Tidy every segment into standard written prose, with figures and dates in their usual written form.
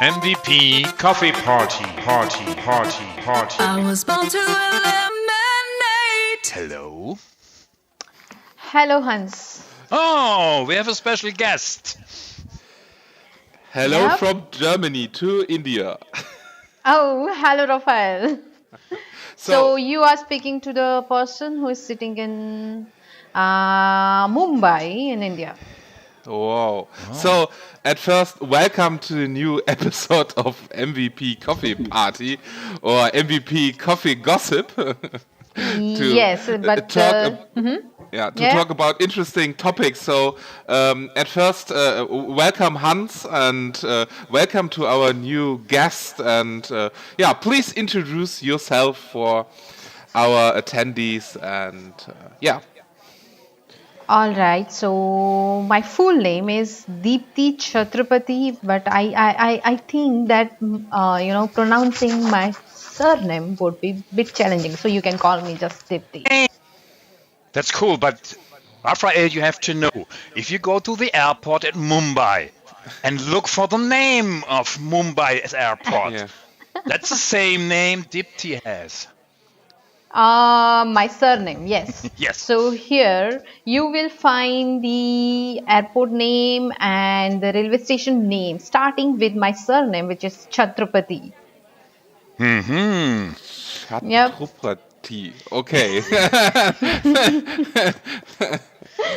MVP Coffee Party. I was born to eliminate. Hello. Hello, Hans. Oh, we have a special guest. Hello Yep. from Germany to India. Oh, hello, Raphael. So you are speaking to the person who is sitting in Mumbai in India. Wow. So, at first, welcome to the new episode of MVP Coffee Party or MVP Coffee Gossip. Yes, but talk about interesting topics. So, at first, welcome Hans and welcome to our new guest. And please introduce yourself for our attendees. And All right. So my full name is Dipti Chhatrapati, but I think that pronouncing my surname would be a bit challenging. So you can call me just Dipti. That's cool, but Raphael, you have to know, if you go to the airport at Mumbai and look for the name of Mumbai's airport, that's the same name Dipti has. My surname, yes. Yes. So here you will find the airport name and the railway station name, starting with my surname, which is Chhatrapati. Chhatrapati. Okay.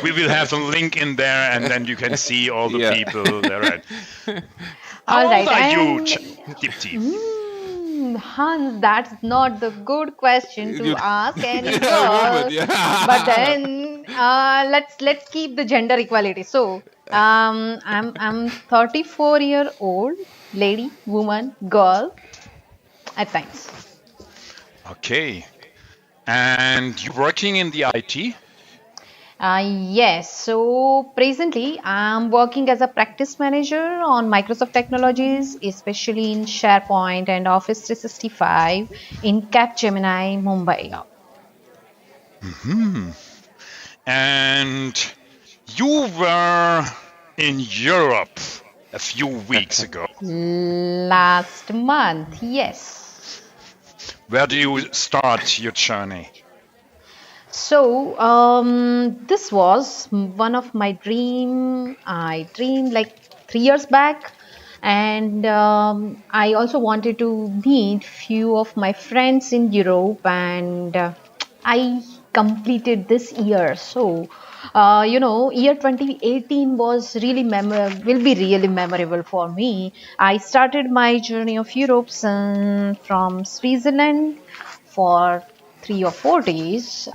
We will have a link in there, and then you can see all the people there. How All right, old are you, and- Dipti? Hans, that's not the good question to ask any Yeah, girl. woman, yeah. But then let's keep the gender equality. So I'm 34-year-old lady, woman, girl at times. Okay. And you're working in the IT? Yes, so presently I'm working as a practice manager on Microsoft technologies, especially in SharePoint and Office 365 in Capgemini, Mumbai. And you were in Europe a few weeks ago. Last month, yes. Where do you start your journey? So this was one of my dream. I dreamed like 3 years back, and I also wanted to meet few of my friends in Europe, and I completed this year. So year 2018 was really will be really memorable for me. I started my journey of Europe from Switzerland for 3 or 4 days.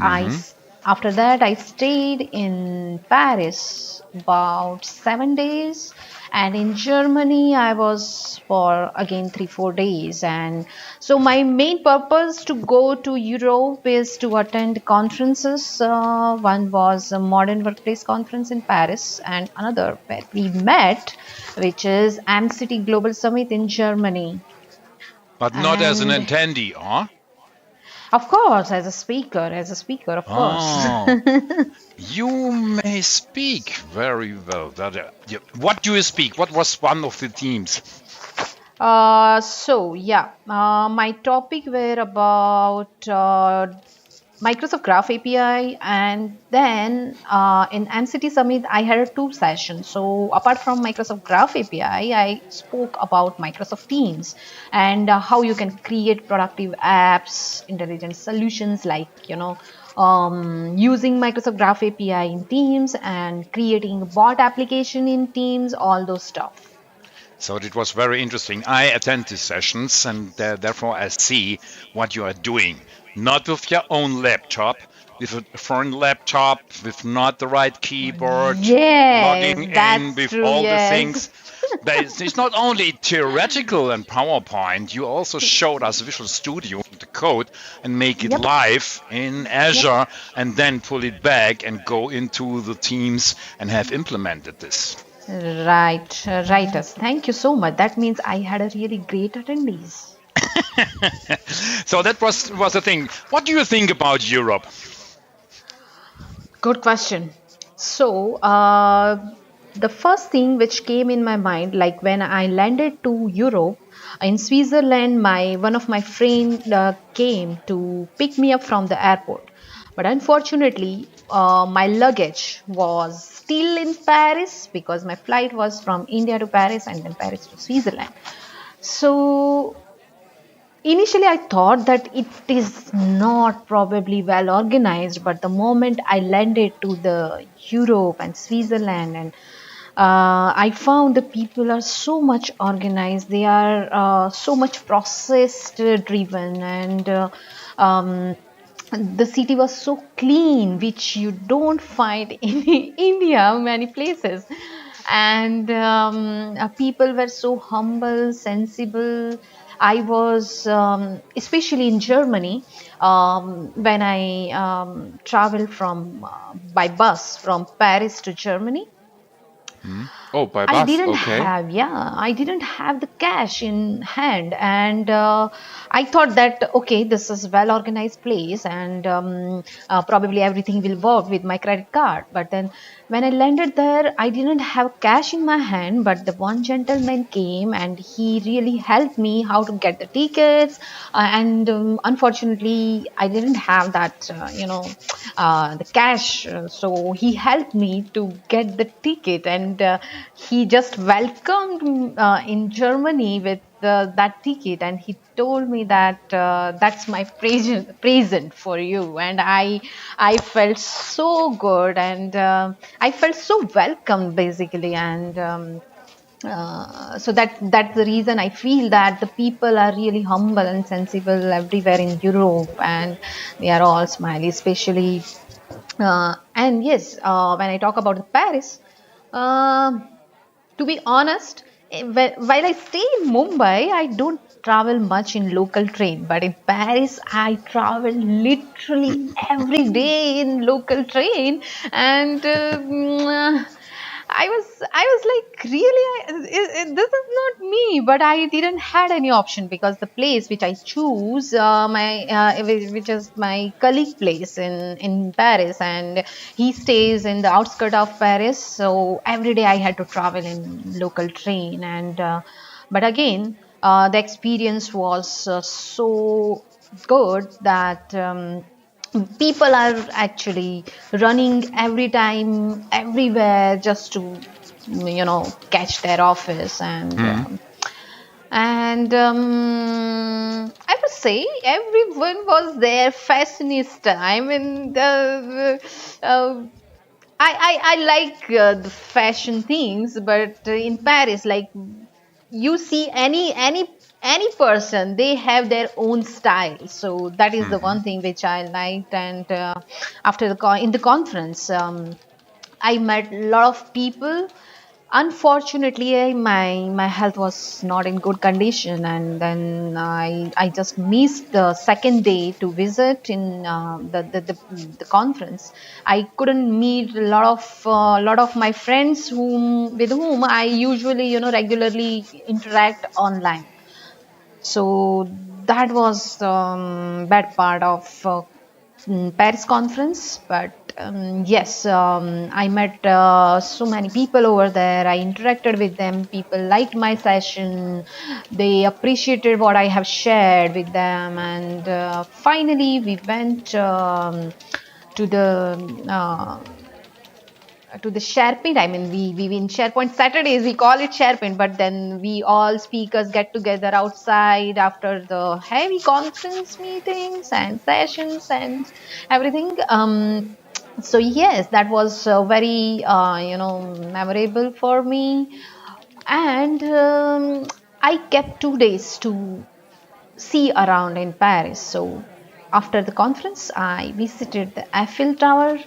After that I stayed in Paris about 7 days, and in Germany I was for again 3-4 days. And so my main purpose to go to Europe is to attend conferences. One was a modern workplace conference in Paris, and another where we met, which is AmCity Global Summit in Germany. But not as an And- attendee, huh? Of course, as a speaker, of course. Oh, you may speak very well. What do you speak? What was one of the themes? My topic were about Microsoft Graph API, and then in MCT Summit I had 2 sessions. So apart from Microsoft Graph API, I spoke about Microsoft Teams and how you can create productive apps, intelligent solutions like using Microsoft Graph API in Teams and creating bot application in Teams, all those stuff. So it was very interesting. I attend these sessions, and therefore I see what you are doing. Not with your own laptop, with a foreign laptop, with not the right keyboard, Yes, logging in that's with true, all yes. the things. It's not only theoretical and PowerPoint, you also showed us Visual Studio, the code, and make it live in Azure, and then pull it back and go into the teams and have implemented this. Right. Thank you so much. That means I had a really great attendees. So that was the thing. What do you think about Europe? Good question. So, the first thing which came in my mind, like when I landed to Europe in Switzerland, one of my friend came to pick me up from the airport. But unfortunately, my luggage was still in Paris because my flight was from India to Paris and then Paris to Switzerland. So initially, I thought that it is not probably well organized, but the moment I landed to the Europe and Switzerland, and I found the people are so much organized. They are so much process driven, and the city was so clean, which you don't find in India many places. And people were so humble, sensible. I was, especially in Germany, when I traveled by bus from Paris to Germany. Oh, by bus. I didn't have the cash in hand, and I thought that okay, this is well organized place, and probably everything will work with my credit card. But then when I landed there, I didn't have cash in my hand, but the one gentleman came and he really helped me how to get the tickets, and unfortunately I didn't have that the cash, so he helped me to get the ticket, and he just welcomed in Germany with that ticket, and he told me that that's my present for you, and I felt so good, and I felt so welcomed basically, and so that's the reason I feel that the people are really humble and sensible everywhere in Europe, and they are all smiley, especially and yes, when I talk about Paris, to be honest, while I stay in Mumbai, I don't travel much in local train. But in Paris, I travel literally every day in local train, and I was like, really, this is not me. But I didn't had any option because the place which I choose, which is my colleague place in Paris, and he stays in the outskirts of Paris. So every day I had to travel in local train, and but again, the experience was so good that. People are actually running every time everywhere just to catch their office, and I would say everyone was there fashionista. I mean I like the fashion things, but in Paris, like, you see any person, they have their own style. So that is the one thing which I liked. And after in the conference, I met a lot of people. Unfortunately, my health was not in good condition, and then I just missed the second day to visit in the conference. I couldn't meet a lot of my friends with whom I usually regularly interact online. So that was the bad part of Paris conference. But yes, I met so many people over there. I interacted with them. People liked my session. They appreciated what I have shared with them. And finally, we went to the SharePoint. I mean, we in SharePoint Saturdays, we call it SharePoint, but then we all speakers get together outside after the heavy conference meetings and sessions and everything. So yes, that was very memorable for me. And I kept 2 days to see around in Paris. So after the conference, I visited the Eiffel Tower.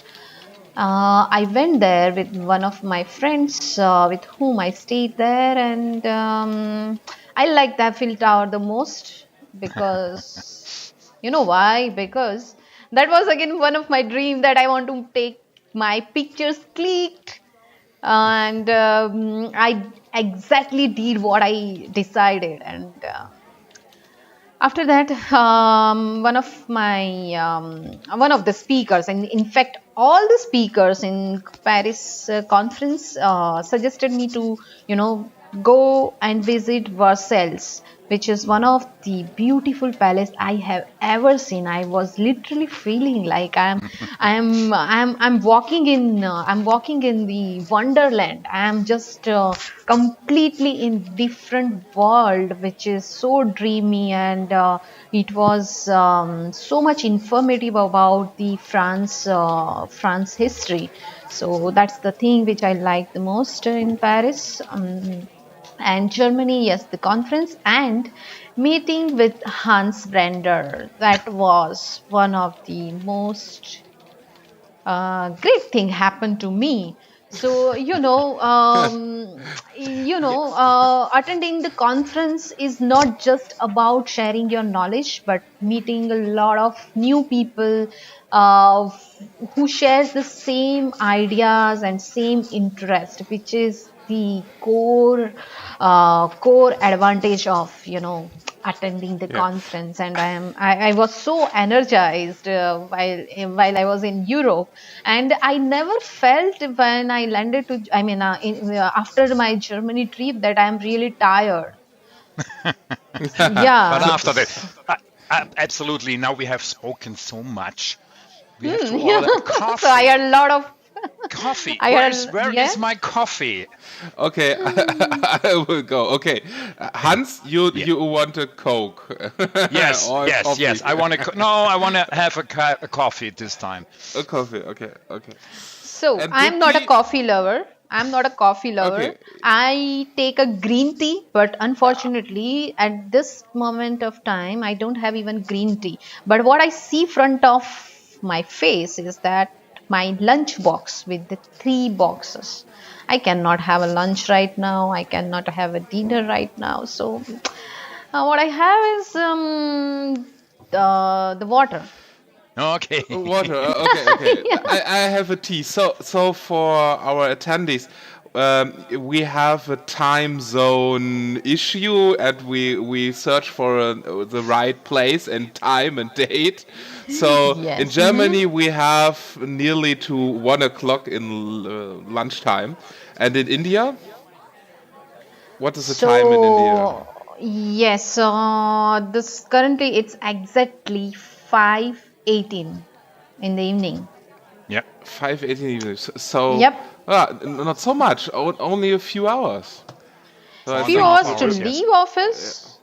I went there with one of my friends with whom I stayed there, and I like the Eiffel Tower the most because you know why? Because that was again one of my dream that I want to take my pictures clicked, and I exactly did what I decided, and after that, one of the speakers, and in fact, all the speakers in Paris conference suggested me to, go and visit Versailles, which is one of the beautiful palace I have ever seen. I was literally feeling like I'm walking in the wonderland. I am just completely in different world, which is so dreamy, and it was so much informative about the France history. So that's the thing which I like the most in Paris. And Germany, yes, the conference and meeting with Hans Brender. That was one of the most great thing happened to me. So attending the conference is not just about sharing your knowledge, but meeting a lot of new people uh, who shares the same ideas and same interest, which is the core advantage of attending the conference. And I was so energized while I was in Europe, and I never felt when I landed to after my Germany trip that I'm really tired. But Yeah. after that, absolutely. Now we have spoken so much. We have to order a So I coffee. had a lot of Coffee. I Where had is a, where yeah. is my coffee? Okay, I will go. Okay, Hans, you Yeah. you want a Coke Yes, or a yes, coffee? yes. I want to. No, I want to have a coffee this time. A coffee. Okay, okay. So And I'm not a Dipti, coffee lover. I'm not a coffee lover. okay, I take a green tea, but unfortunately, at this moment of time, I don't have even green tea. But what I see front of my face is that my lunch box with the three boxes. I cannot have a lunch right now. I cannot have a dinner right now. So what I have is the water. Okay. water. Okay, okay. Yeah. I have a tea. So for our attendees, we have a time zone issue, and we search for the right place and time and date. So in Yes. Germany, we have nearly to 1 o'clock in lunchtime, and in India, what is the time in India? So yes, this currently it's exactly 5:18 in the evening. Yeah. 5:18 evening. So, Yep, not so much. Only a few hours. So I Four and few a think half hours to for hours. Yes. leave office.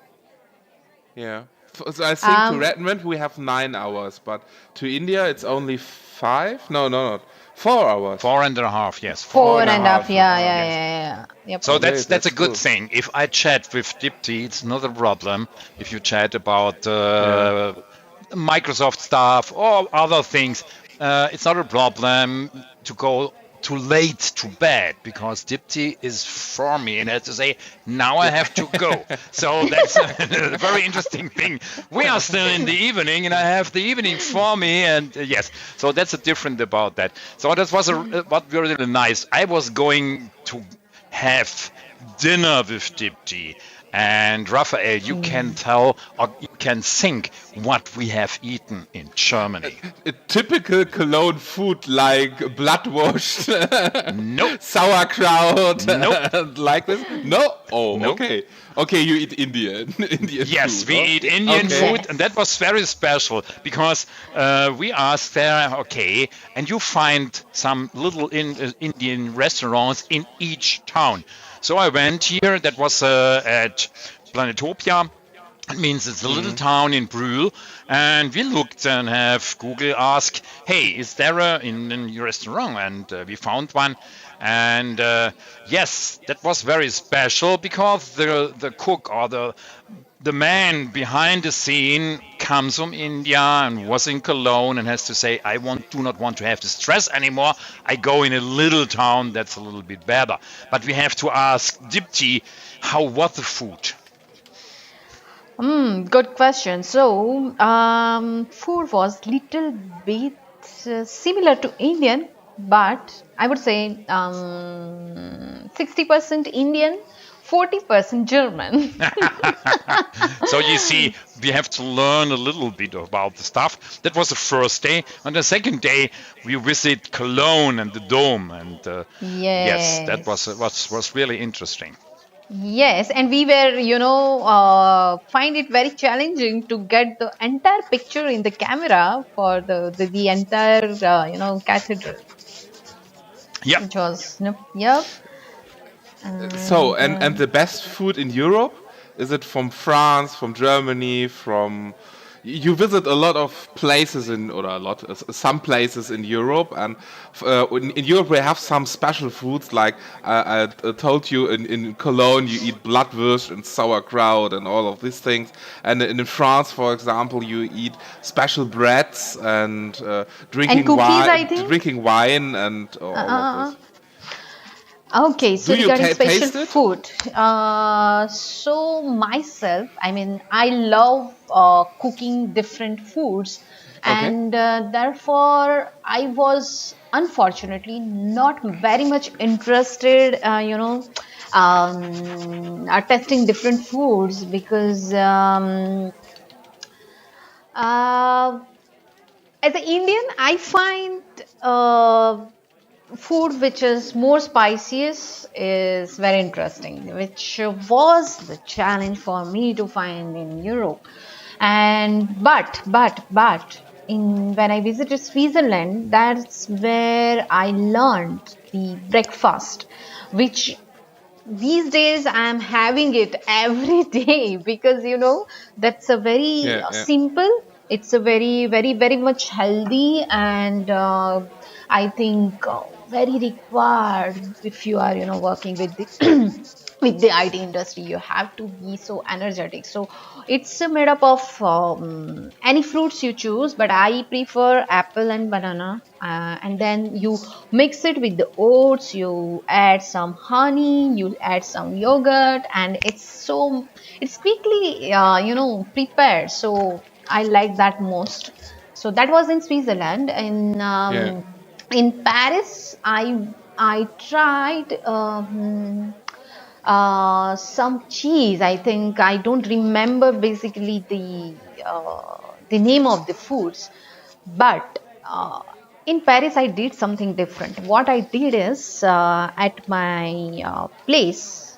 yeah. So I think to Um, Redmond we have 9 hours, but to India it's only 5. No, no, not 4 hours. 4.5. Yes. four Four and and a a half. half. Yeah, yeah, Yes. yeah, yeah. Yep. So Okay, that's a that's good cool. thing. If I chat with Dipti, it's not a problem. If you chat about Yeah. Microsoft stuff or other things, it's not a problem to go too late to bed because Dipti is for me and has to say, now I have to go. So that's a very interesting thing. We are still in the evening and I have the evening for me. And yes, so that's a different about that. So that was what really nice. I was going to have dinner with Dipti. And Raphael, you can tell or you can think what we have eaten in Germany. A typical Cologne food like bloodwurst, Nope. sauerkraut, Nope. like this. No. Oh, Nope. okay. Okay, you eat Indian Indian Yes, food. we huh? eat Indian Okay. food, and that was very special because we asked there, okay, and you find some little Indian restaurants in each town. So I went here, that was at Planetopia. It means it's a little town in Brühl, and we looked and have Google ask, hey, is there a Indian restaurant? And we found one. And yes, that was very special because the cook or the the man behind the scene comes from India and was in Cologne and has to say, do not want to have the stress anymore. I go in a little town that's a little bit better. But we have to ask Dipti, how was the food? Good question. So, food was little bit similar to Indian, but I would say 60% Indian, 40% German. So you see, we have to learn a little bit about the stuff. That was the first day. On the second day, we visit Cologne and the Dome, and yes, that was really interesting. Yes, and we were, find it very challenging to get the entire picture in the camera for the entire, cathedral. Yeah. Which was, yep. So, and the best food in Europe? Is it from France, from Germany, from... You visit a lot of places some places in Europe, and in Europe we have some special foods, like I told you in Cologne you eat bratwurst and sauerkraut and all of these things, and in France, for example, you eat special breads and drinking wine and all of this. Okay, so regarding special food, so myself, I love cooking different foods, and therefore I was unfortunately not very much interested, testing different foods, because as an Indian, I find food which is more spiciest is very interesting, which was the challenge for me to find in Europe. And but when I visited Switzerland, that's where I learned the breakfast, which these days I am having it every day, because that's a very simple. It's a very, very, very much healthy, and I think very required if you are working with the with the IT industry. You have to be so energetic. So it's made up of any fruits you choose, but I prefer apple and banana, and then you mix it with the oats, you add some honey, you add some yogurt, and it's quickly prepared. So I like that most. So that was in Switzerland. In Paris, I tried some cheese. I think I don't remember basically the name of the foods, but in Paris I did something different. What I did is at my place,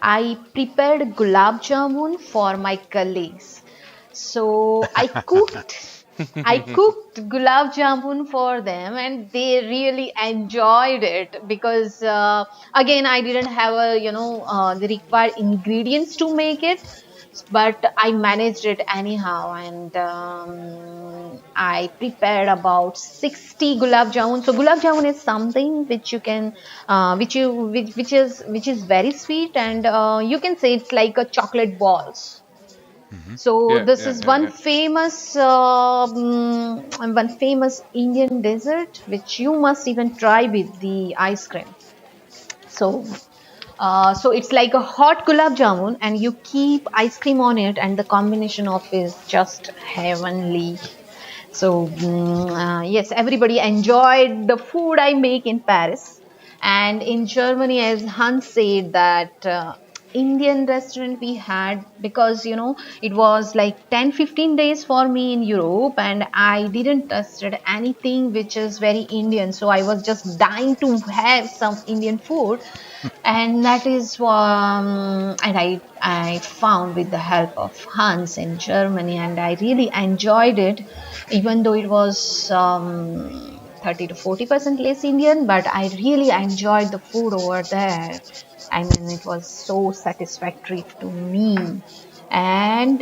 I prepared gulab jamun for my colleagues. So I cooked gulab jamun for them, and they really enjoyed it, because again I didn't have the required ingredients to make it, but I managed it anyhow, and I prepared about 60 gulab jamun. So gulab jamun is something which you can which is very sweet, and you can say it's like a chocolate balls. So this is one famous Indian dessert which you must even try with the ice cream. So it's like a hot gulab jamun, and you keep ice cream on it, and the combination of it is just heavenly. So yes, everybody enjoyed the food I make in Paris. And in Germany, as Hans said, that Indian restaurant we had, because it was like 10-15 days for me in Europe, and I didn't tasted anything which is very Indian, so I was just dying to have some Indian food. And that is and I found with the help of Hans in Germany, and I really enjoyed it, even though it was 30 to 40% less Indian, but I really enjoyed the food over there. I mean, it was so satisfactory to me. And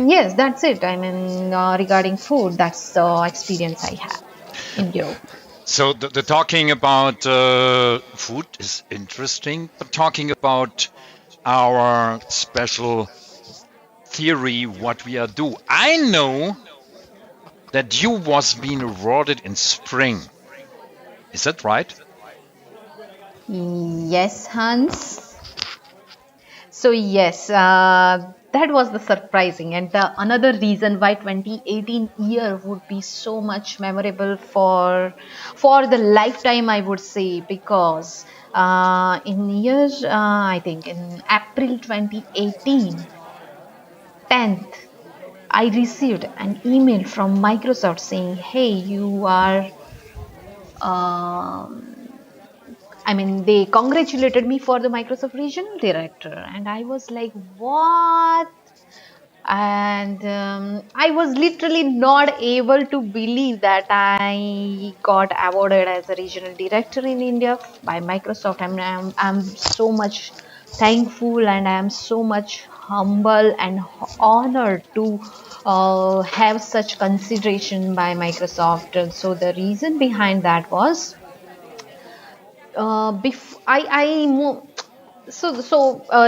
yes, that's it. I mean, regarding food, that's the experience I have in Europe. So the talking about food is interesting, but talking about our special theory what we are do. I know that you was being awarded in spring. Is that right? Yes, Hans. So yes, that was the surprising and the another reason why 2018 year would be so much memorable for the lifetime, I would say, because in year I think in April 2018, 10th, I received an email from Microsoft saying, "Hey, you are." Um, I mean, they congratulated me for the Microsoft Regional Director, and I was like, "What?" And I was literally not able to believe that I got awarded as a regional director in India by Microsoft. I'm so much thankful, and I'm so much humble and honored to have such consideration by Microsoft. And so the reason behind that was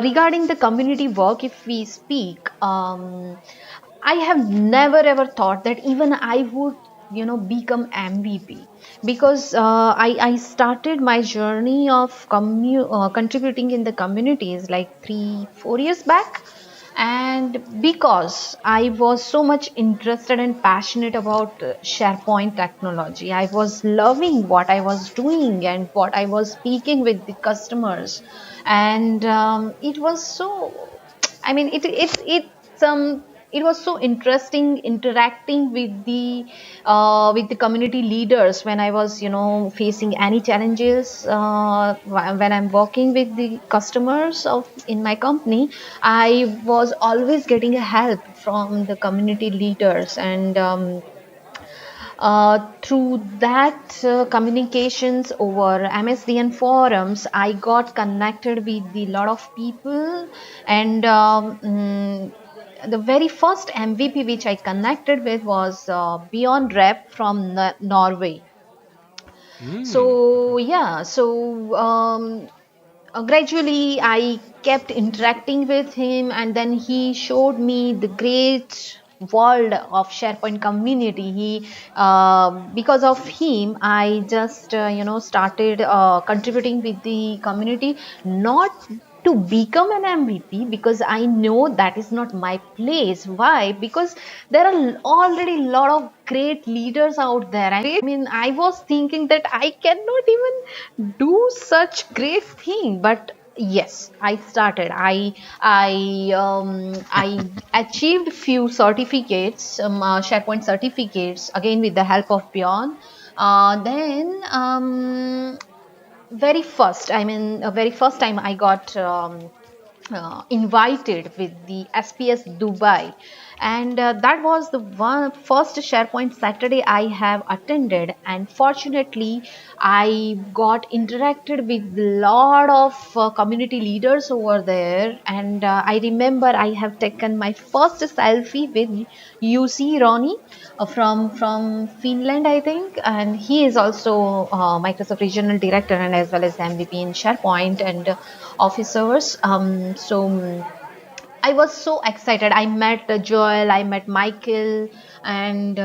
regarding the community work, if we speak, I have never ever thought that even I would become MVP, because I started my journey of contributing in the communities like 3-4 years back. And because I was so much interested and passionate about SharePoint technology, I was loving what I was doing and what I was speaking with the customers. And it was so, I mean, it was so interesting interacting with the community leaders when I was facing any challenges when I'm working with the customers of in my company. I was always getting a help from the community leaders, and through that communications over MSDN forums, I got connected with a lot of people. And the very first MVP which I connected with was Beyond Rep from Norway. So yeah, so gradually I kept interacting with him, and then he showed me the great world of SharePoint community. Because of him, I just started contributing with the community, not to become an MVP, because I know that is not my place. Why? Because there are already a lot of great leaders out there. I mean, I was thinking that I cannot even do such great thing, but yes, I started. I achieved few certificates, SharePoint certificates, again with the help of Bjorn. Then very first time I got invited with the SPS Dubai, and that was the first SharePoint Saturday I have attended. And fortunately, I got interacted with a lot of community leaders over there. And I remember I have taken my first selfie with UC Ronnie from Finland, I think, and he is also Microsoft Regional Director and as well as MVP in SharePoint and officers. I was so excited. I met Joel, I met Michael, and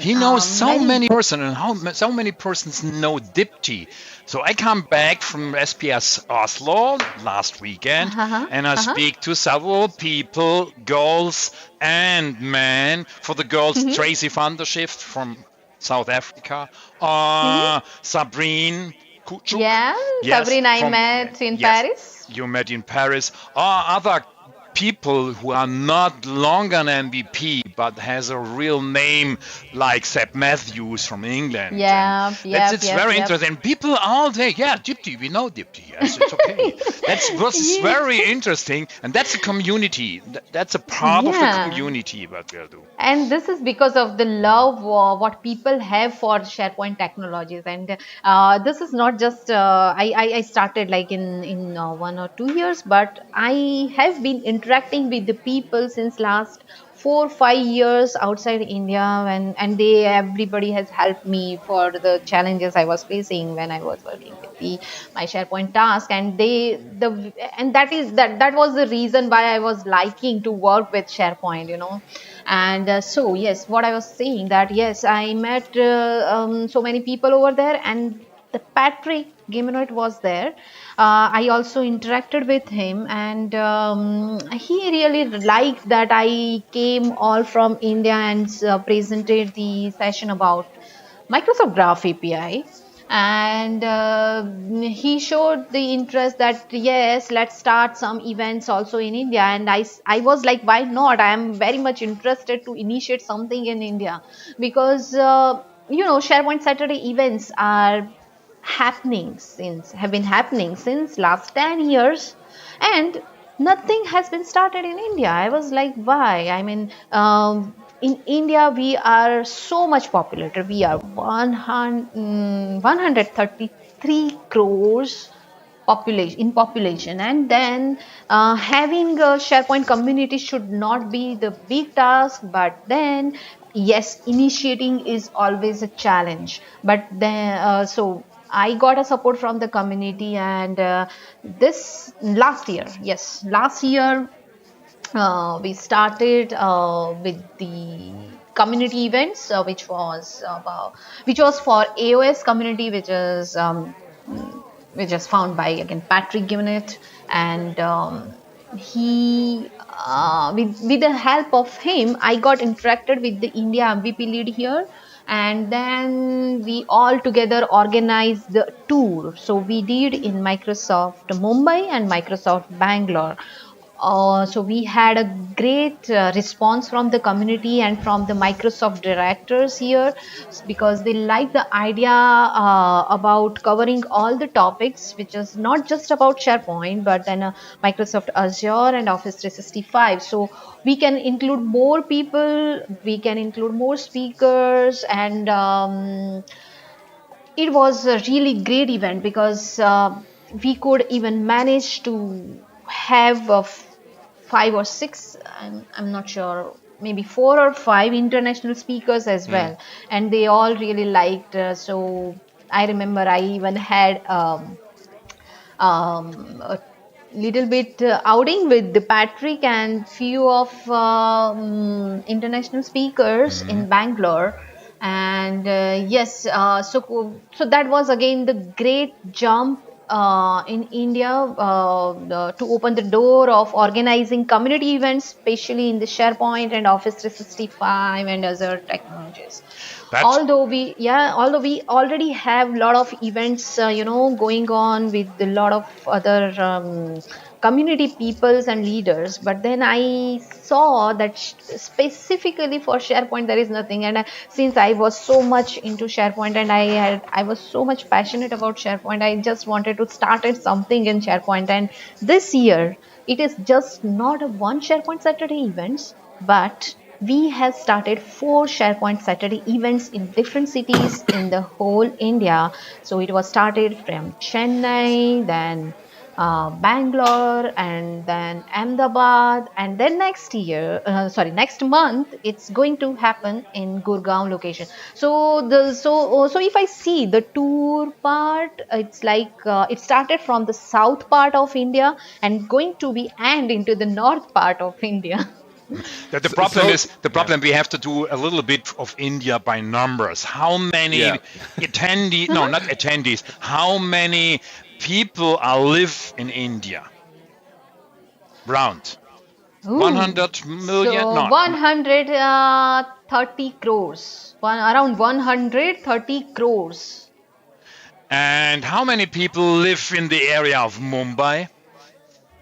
He knows so many persons, and so many persons know Dipti. So I come back from SPS Oslo last weekend, and I speak to several people, girls and men. For the girls, Tracy van der Schift from South Africa, Sabrine Kuchuk. Yeah, yes, Sabrine I met in Paris. You met in Paris. Other people who are not longer an MVP but has a real name like Seb Matthews from England. Yeah, it's very interesting. People all day, Dipti, we know Dipti. Yes, it's okay. That's very interesting, and that's a community. That's a part of the community what we'll do. And this is because of the love what people have for SharePoint technologies. And this is not just I started like in 1 or 2 years, but I have been interacting with the people since last 4-5 years outside India, and everybody has helped me for the challenges I was facing when I was working with my SharePoint task, and that was the reason why I was liking to work with SharePoint. And so yes, what I was saying, that yes, I met so many people over there, and the Patrick Gimenoit was there. I also interacted with him, and he really liked that I came all from India and presented the session about Microsoft Graph API. And he showed the interest that yes, let's start some events also in India. And I was like, why not? I am very much interested to initiate something in India, because SharePoint Saturday events have been happening since last 10 years, and nothing has been started in India. I was like, why? I mean, in India we are so much populated. We are 133 crores population, and then having a SharePoint community should not be the big task, but then yes, initiating is always a challenge. But then so I got a support from the community, and this last year we started with the community events, which was for AOS community, which is found by again Patrick Gimenoit, and he with the help of him, I got interacted with the India MVP lead here, and then we all together organized the tour. So we did in Microsoft Mumbai and Microsoft Bangalore. So we had a great response from the community and from the Microsoft directors here, because they like the idea about covering all the topics, which is not just about SharePoint, but then Microsoft Azure and Office 365. So we can include more people, we can include more speakers, and it was a really great event, because we could even manage to have 5 or 6, I'm not sure, maybe 4 or 5 international speakers as well, and they all really liked. So I remember I even had a little bit outing with the Patrick and few of international speakers in Bangalore. And yes, so that was again the great jump in India to open the door of organizing community events, especially in the SharePoint and Office 365 and other technologies. Although we already have a lot of events, going on with a lot of other community peoples and leaders, but then I saw that specifically for SharePoint there is nothing. And since I was so much into SharePoint, and I was so much passionate about SharePoint, I just wanted to start something in SharePoint. And this year it is just not a one SharePoint Saturday events, but we have started 4 SharePoint Saturday events in different cities in the whole India. So it was started from Chennai, then Bangalore, and then Ahmedabad, and then next month it's going to happen in Gurgaon location. So if I see the tour part, it's like it started from the south part of India and going to be end into the north part of India. The problem we have to do a little bit of India by numbers. How many attendees? No, not attendees. How many people live in India? Round. 100 million? So no. 130 crores. Around 130 crores. And how many people live in the area of Mumbai?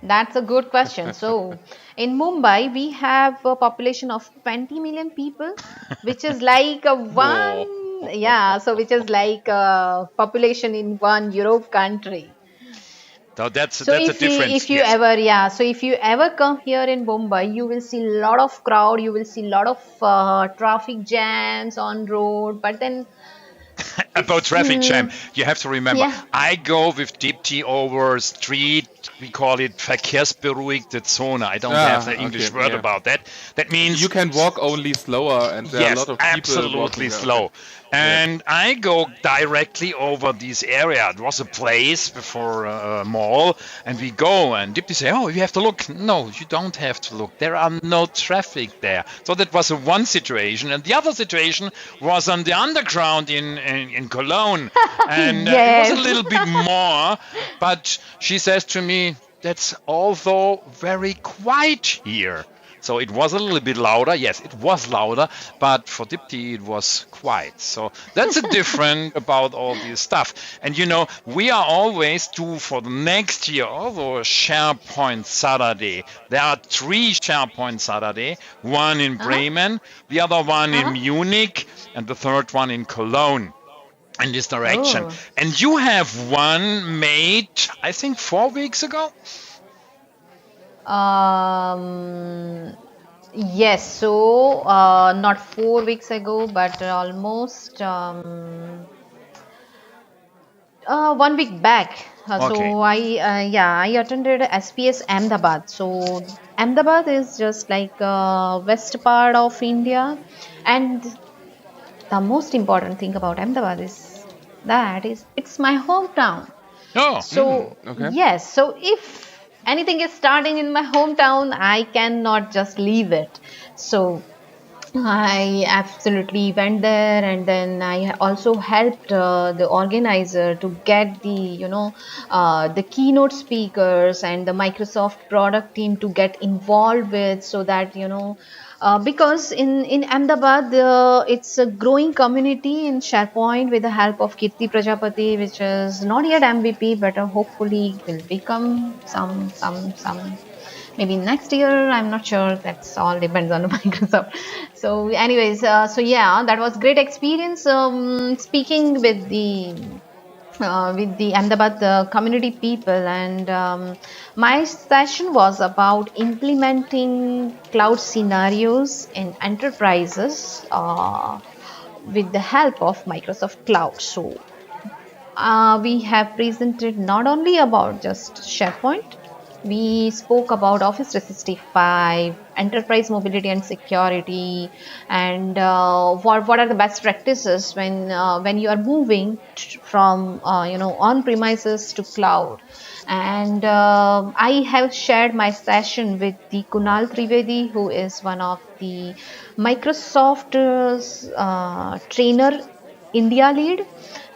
That's a good question. So in Mumbai, we have a population of 20 million people, which is like which is like a population in one Europe country. So that's a difference. If you ever come here in Mumbai, you will see a lot of crowd, you will see a lot of traffic jams on road, but then about traffic jam, you have to remember, I go with Dipti over street we call it verkehrsberuhigte Zone. I don't have the English word about that. That means you can walk only slower, and there are a lot of people absolutely slow. And I go directly over this area. It was a place before a mall, and we go, and Dipti say, "Oh, you have to look." No, you don't have to look. There are no traffic there. So that was one situation, and the other situation was on the underground in Cologne, and it was a little bit more. But she says to me, "That's although very quiet here." So it was a little bit louder. Yes, it was louder, but for Dipti it was quiet. So that's a different about all this stuff. And we are always due for the next year, although SharePoint Saturday. There are 3 SharePoint Saturday, one in Bremen, the other one in Munich, and the third one in Cologne. In this direction. And you have one made, I think, 4 weeks ago? Yes, so not 4 weeks ago, but almost 1 week back. So I attended SPS Ahmedabad. So Ahmedabad is just like west part of India, and the most important thing about Ahmedabad is it's my hometown. So yes, so if anything is starting in my hometown, I cannot just leave it. So I absolutely went there, and then I also helped the organizer to get the keynote speakers and the Microsoft product team to get involved with, so that because in Ahmedabad it's a growing community in SharePoint with the help of Dipti Chhatrapati, which is not yet MVP, but hopefully will become some maybe next year. I'm not sure. That's all depends on Microsoft. So anyways, that was great experience speaking with the Ahmedabad community people, and my session was about implementing cloud scenarios in enterprises with the help of Microsoft Cloud. So we have presented not only about just SharePoint. We spoke about Office 365, enterprise mobility and security, and what are the best practices when you are moving from on premises to cloud. And I have shared my session with the Kunal Trivedi, who is one of the Microsoft trainer India lead,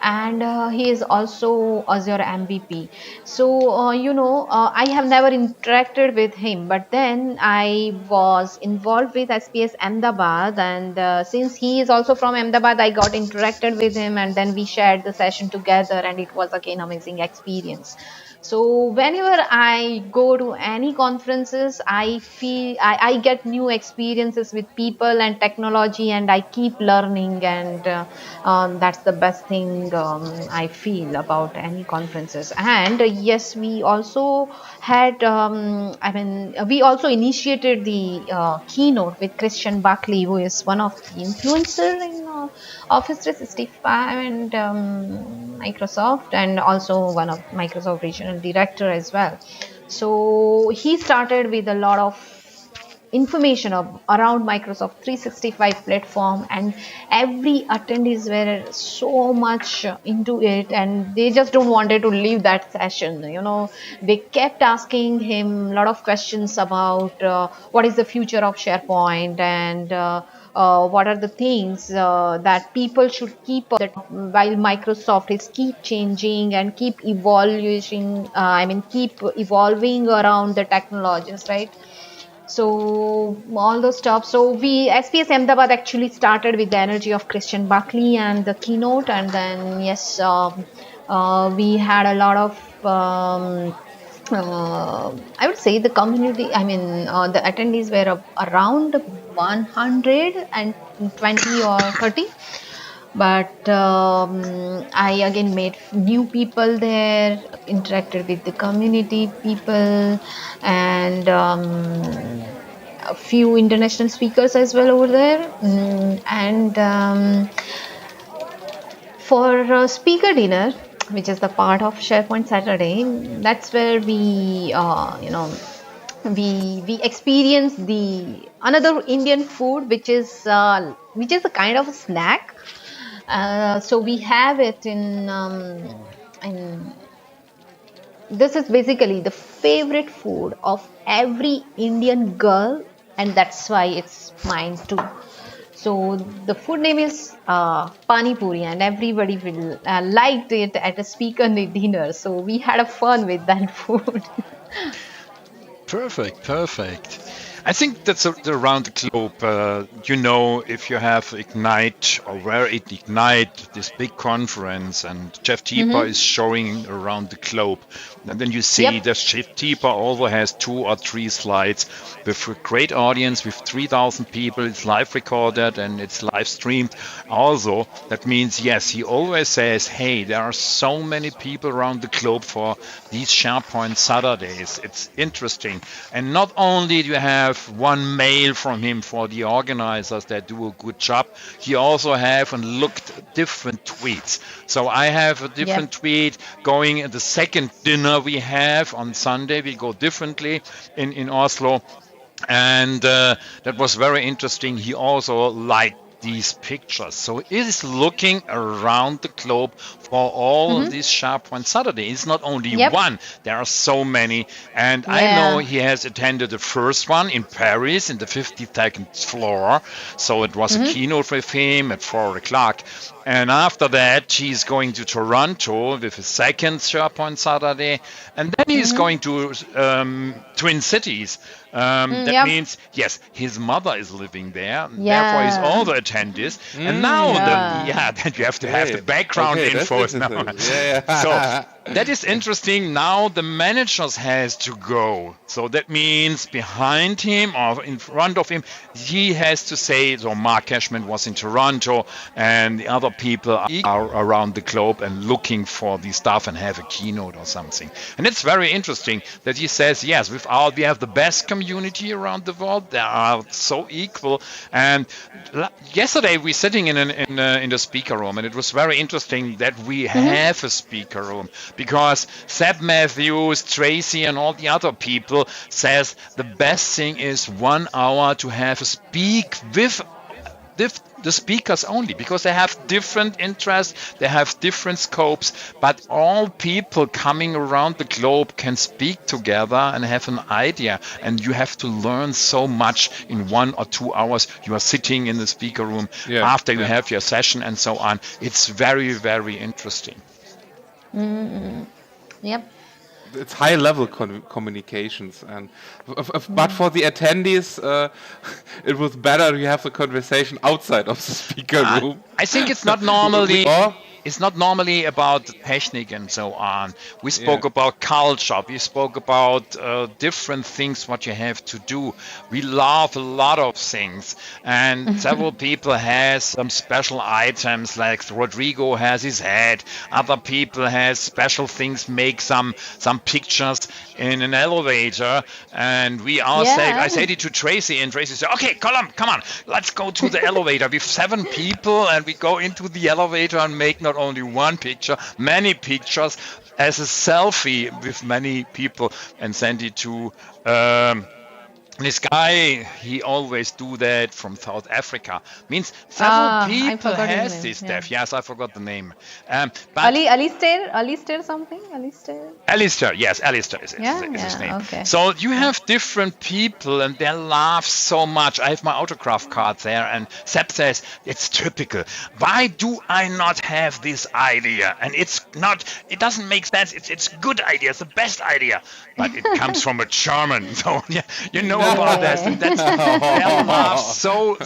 and he is also Azure MVP. So I have never interacted with him, but then I was involved with SPS Ahmedabad, and since he is also from Ahmedabad, I got interacted with him, and then we shared the session together, and it was again amazing experience. So whenever I go to any conferences, I feel I get new experiences with people and technology, and I keep learning, and that's the best thing I feel about any conferences. And yes, we also had we also initiated the keynote with Christian Buckley, who is one of the influencers in Office 365 and Microsoft, and also one of Microsoft Regional Director as well. So he started with a lot of information around Microsoft 365 platform, and every attendees were so much into it, and they just don't wanted to leave that session. They kept asking him a lot of questions about what is the future of SharePoint, and what are the things that people should keep up that while Microsoft is keep changing and keep evaluating, keep evolving around the technologies, right? So all those stuff. So SPS Ahmedabad actually started with the energy of Christian Buckley and the keynote, and then yes, we had a lot of I would say the community, the attendees were around 120 or 30. But I again made new people there, interacted with the community people, and a few international speakers as well over there. And for speaker dinner, which is the part of SharePoint Saturday. That's where we we experience the another Indian food, which is a kind of a snack. So we have it in this is basically the favorite food of every Indian girl, and that's why it's mine too. So the food name is Pani Puri, and everybody will liked it at a speaker dinner. So we had a fun with that food. Perfect. I think that's around the globe. If you have Ignite or where it Ignite, this big conference, and Jeff Teeper is showing around the globe. And then you see that Jeff Teeper also has 2 or 3 slides with a great audience, with 3,000 people. It's live recorded and it's live streamed. Also, that means, yes, he always says, hey, there are so many people around the globe for these SharePoint Saturdays. It's interesting. And not only do you have one mail from him for the organizers that do a good job, he also have and looked different tweets. So I have a different tweet going at the second dinner we have on Sunday. We go differently in Oslo. And that was very interesting. He also liked these pictures. So it is looking around the globe for all of these SharePoint Saturday. It's not only one, there are so many. And I know he has attended the first one in Paris in the 52nd floor. So it was a keynote with him at 4 o'clock. And after that, he's going to Toronto with his second SharePoint Saturday. And then he's going to Twin Cities. That means, yes, his mother is living there. Therefore, he's all the attendees. And now, then you have to have the background info. Now. So that is interesting. Now the managers has to go. So that means behind him or in front of him, he has to say, so Mark Cashman was in Toronto and the other people are around the globe and looking for the stuff and have a keynote or something. And it's very interesting that he says, yes, we have the best community around the world. They are so equal. And yesterday we sitting in the speaker room, and it was very interesting that we have a speaker room, because Seb Matthews, Tracy, and all the other people says the best thing is 1 hour to have a speak with the speakers only, because they have different interests, they have different scopes, but all people coming around the globe can speak together and have an idea. And you have to learn so much in 1 or 2 hours. You are sitting in the speaker room after you have your session and so on. It's very, very interesting. Yep. It's high level communications, and but for the attendees, it was better you have the conversation outside of the speaker room. I think it's not normally. It's not normally about technique and so on. We spoke about culture. We spoke about different things what you have to do. We love a lot of things, and several people has some special items, like Rodrigo has his head. Other people has special things, make some pictures in an elevator. And we all said, I said it to Tracy, and Tracy said, okay, come on, let's go to the elevator. We have 7 people, and we go into the elevator and make not only one picture, many pictures as a selfie with many people, and send it to this guy. He always do that from South Africa. Means several people has this stuff. Yes, I forgot the name. But Alistair something? Alistair, yes, Alistair is his name. Okay. So you have different people, and they laugh so much. I have my autograph card there, and Seb says, it's typical. Why do I not have this idea? And it doesn't make sense. It's a good idea. It's the best idea. But it comes from a German. So you know about that. That's they laugh so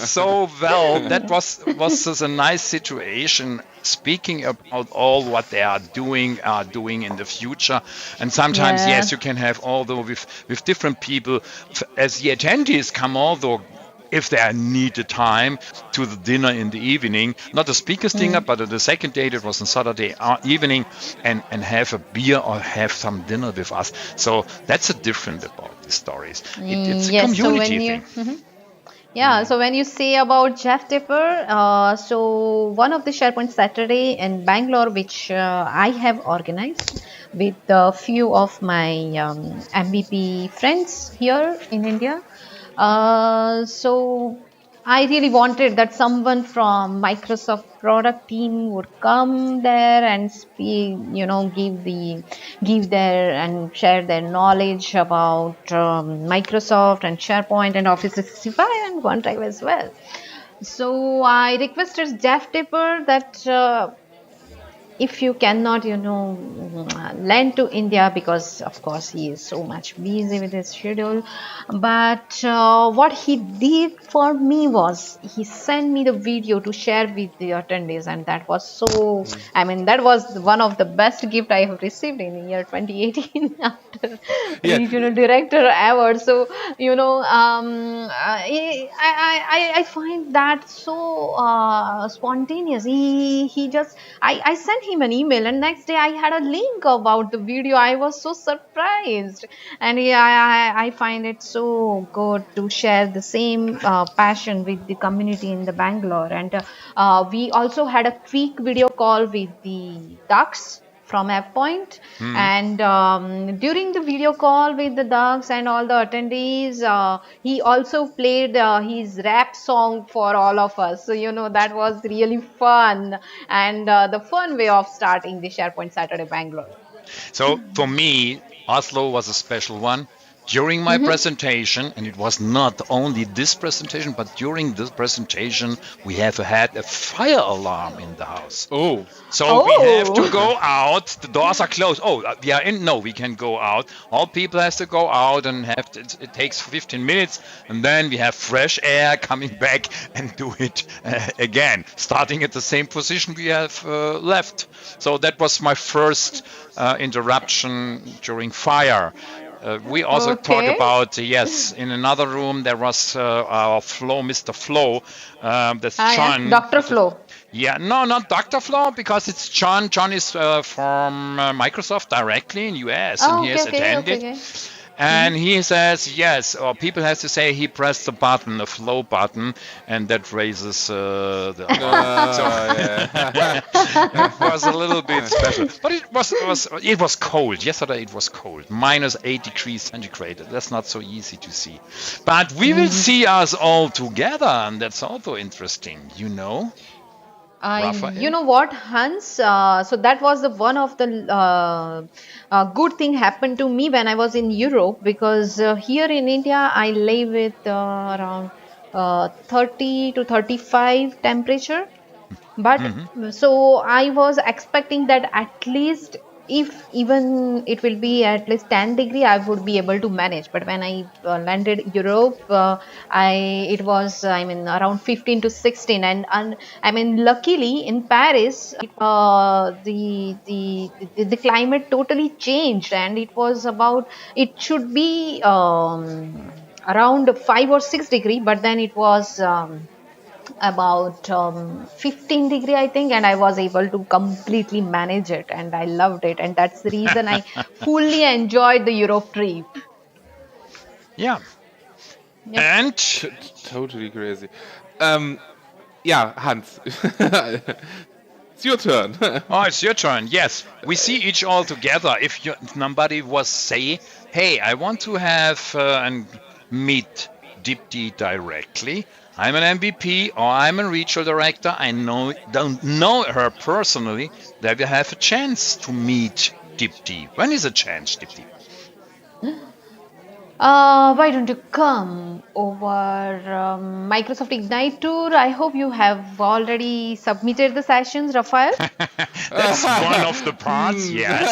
well. That was a nice situation, speaking about all what they are doing in the future. And sometimes yes, you can have, although with different people, as the attendees come, although if they need the time, to the dinner in the evening, not the speaker's dinner, but the second date, it was on Saturday evening, and have a beer or have some dinner with us. So that's a different about the stories. It's a community thing. Yeah, so when you say about Jeff Tipper, so one of the SharePoint Saturday in Bangalore, which I have organized with a few of my MVP friends here in India. So I really wanted that someone from Microsoft product team would come there and speak, give their and share their knowledge about Microsoft and SharePoint and Office 365 and OneDrive as well. So I requested Jeff Tipper that if you cannot, land to India, because of course he is so much busy with his schedule. But what he did for me was he sent me the video to share with the attendees, and that was so. I mean, that was one of the best gift I have received in the year 2018 after Regional Director Award. So I find that so spontaneous. He just I sent him an email, and next day I had a link about the video. I was so surprised, and I find it so good to share the same passion with the community in the Bangalore. And we also had a quick video call with the ducks from AppPoint. And during the video call with the ducks and all the attendees, he also played his rap song for all of us. So that was really fun, and the fun way of starting the SharePoint Saturday Bangalore. So for me, Oslo was a special one. During my presentation, and it was not only this presentation, but during this presentation, we have had a fire alarm in the house. So we have to go out. The doors are closed. We are in. No, we can go out. All people have to go out and it takes 15 minutes, and then we have fresh air coming back and do it again, starting at the same position we have left. So that was my first interruption during fire. We also talk about, in another room there was our Flo, Mr. Flo. That's John. Dr. Flo. Yeah, no, not Dr. Flo, because it's John. John is from Microsoft directly in US, and he has attended. And he says, yes, or people have to say he pressed the button, the flow button, and that raises the it was a little bit special. But it was cold. Yesterday it was cold. -8 degrees centigrade. That's not so easy to see. But we will see us all together, and that's also interesting, Raphael? You know what, Hans? So that was the one of the good thing happened to me when I was in Europe, because here in India I live with around 30 to 35 temperature. But so I was expecting that at least, if even it will be at least 10 degree, I would be able to manage. But when I landed Europe, it was around 15 to 16, and luckily in Paris, the climate totally changed, and it should be around 5 or 6 degree, but then it was about 15 degree, I think, and I was able to completely manage it, and I loved it, and that's the reason I fully enjoyed the Europe trip. Yeah. And totally crazy. Hans, it's your turn. It's your turn. Yes, we see each all together. If somebody was say, hey, I want to have and meet Dipti directly, I'm an MVP or I'm a regional director, I don't know her personally, then we have a chance to meet Dipti. When is a chance, Dipti? Why don't you come over Microsoft Ignite Tour? I hope you have already submitted the sessions, Raphael. That's one of the parts, yes.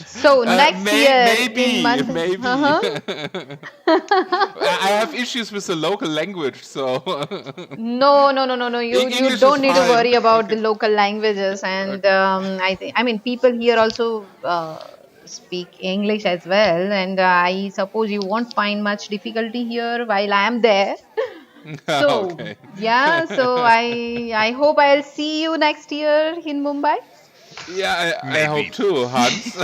So next year, maybe. I have issues with the local language, so. No. You don't need to worry about the local languages, and people here also speak English as well, and I suppose you won't find much difficulty here while I am there. So so I hope I'll see you next year in Mumbai. Yeah, I hope too, Hans.